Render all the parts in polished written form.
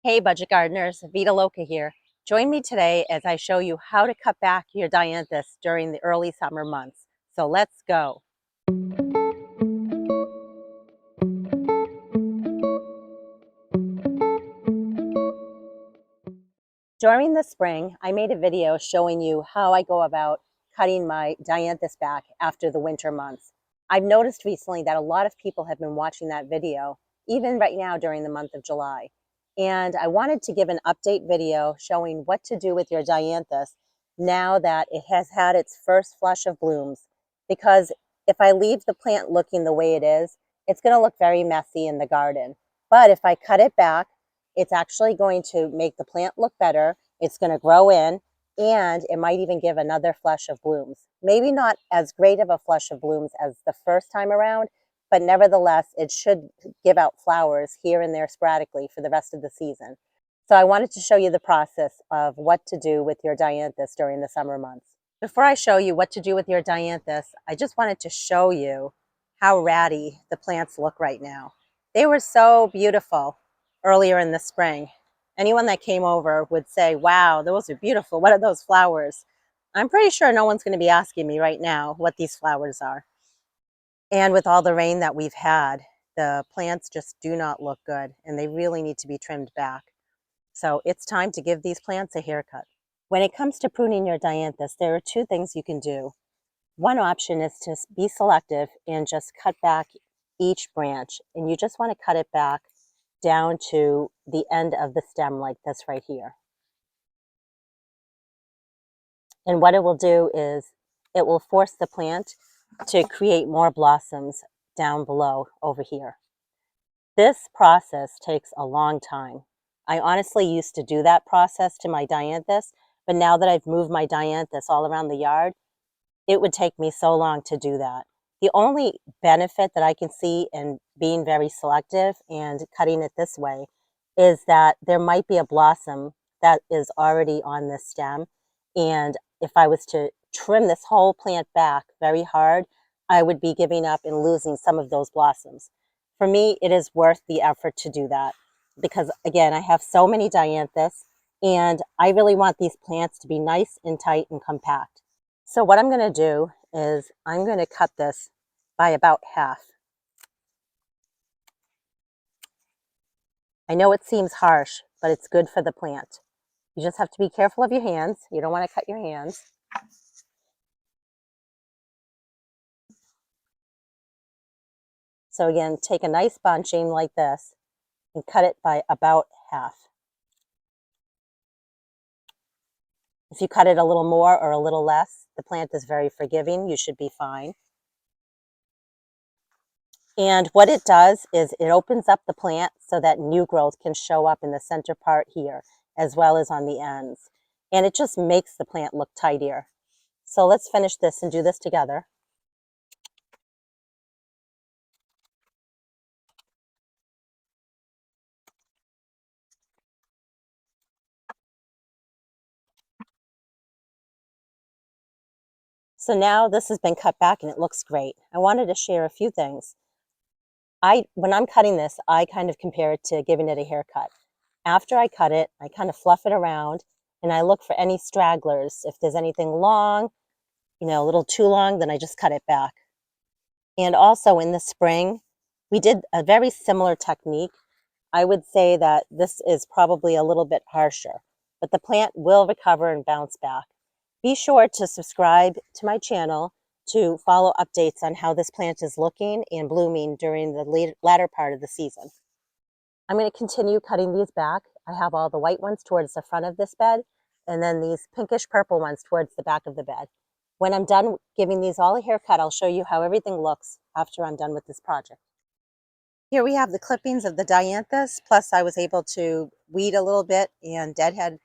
Hey budget gardeners, Vita Loca here. Join me today as I show you how to cut back your dianthus during the early summer months. So let's go. During the spring, I made a video showing you how I go about cutting my dianthus back after the winter months. I've noticed recently that a lot of people have been watching that video, even right now during the month of July. And I wanted to give an update video showing what to do with your dianthus now that it has had its first flush of blooms. Because if I leave the plant looking the way it is, it's going to look very messy in the garden. But if I cut it back, it's actually going to make the plant look better. It's going to grow in, and it might even give another flush of blooms. Maybe not as great of a flush of blooms as the first time around, but nevertheless, it should give out flowers here and there sporadically for the rest of the season. So I wanted to show you the process of what to do with your dianthus during the summer months. Before I show you what to do with your dianthus, I just wanted to show you how ratty the plants look right now. They were so beautiful earlier in the spring. Anyone that came over would say, wow, those are beautiful. What are those flowers? I'm pretty sure no one's going to be asking me right now what these flowers are. And with all the rain that we've had, the plants just do not look good and they really need to be trimmed back. So it's time to give these plants a haircut. When it comes to pruning your dianthus, there are two things you can do. One option is to be selective and just cut back each branch, and you just want to cut it back down to the end of the stem like this right here. And what it will do is it will force the plant to create more blossoms down below over here. This process takes a long time. I honestly used to do that process to my dianthus, but now that I've moved my dianthus all around the yard, it would take me so long to do that. The only benefit that I can see in being very selective and cutting it this way is that there might be a blossom that is already on this stem. And if I was to trim this whole plant back very hard, I would be giving up and losing some of those blossoms. For me, it is worth the effort to do that because, again, I have so many dianthus and I really want these plants to be nice and tight and compact. So what I'm going to do is I'm going to cut this by about half. I know it seems harsh, but it's good for the plant. You just have to be careful of your hands. You don't want to cut your hands. So again, take a nice bunching like this and cut it by about half. If you cut it a little more or a little less, the plant is very forgiving. You should be fine. And what it does is it opens up the plant so that new growth can show up in the center part here, as well as on the ends. And it just makes the plant look tidier. So let's finish this and do this together. So now this has been cut back and it looks great. I wanted to share a few things. When I'm cutting this, I kind of compare it to giving it a haircut. After I cut it, I kind of fluff it around and I look for any stragglers. If there's anything long, a little too long, then I just cut it back. And also in the spring, we did a very similar technique. I would say that this is probably a little bit harsher, but the plant will recover and bounce back. Be sure to subscribe to my channel to follow updates on how this plant is looking and blooming during the latter part of the season. I'm going to continue cutting these back. I have all the white ones towards the front of this bed, and then these pinkish purple ones towards the back of the bed. When I'm done giving these all a haircut, I'll show you how everything looks after I'm done with this project. Here we have the clippings of the dianthus, plus I was able to weed a little bit and deadhead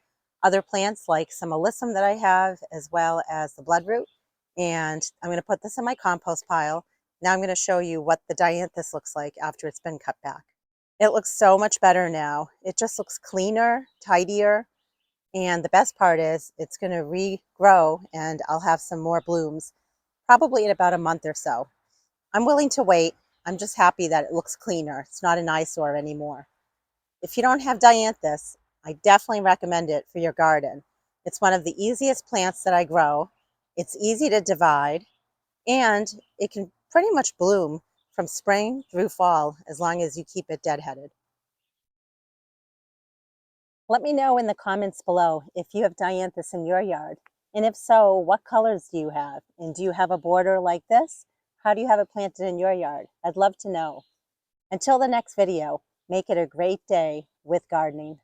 other plants like some alyssum that I have, as well as the bloodroot. And I'm going to put this in my compost pile. Now I'm going to show you what the dianthus looks like after it's been cut back. It looks so much better now. It just looks cleaner, tidier, and the best part is it's going to regrow and I'll have some more blooms probably in about a month or so. I'm willing to wait. I'm just happy that it looks cleaner. It's not an eyesore anymore. If you don't have Dianthus, I definitely recommend it for your garden. It's one of the easiest plants that I grow. It's easy to divide, and it can pretty much bloom from spring through fall as long as you keep it deadheaded. Let me know in the comments below if you have Dianthus in your yard. And if so, what colors do you have? And do you have a border like this? How do you have it planted in your yard? I'd love to know. Until the next video, make it a great day with gardening.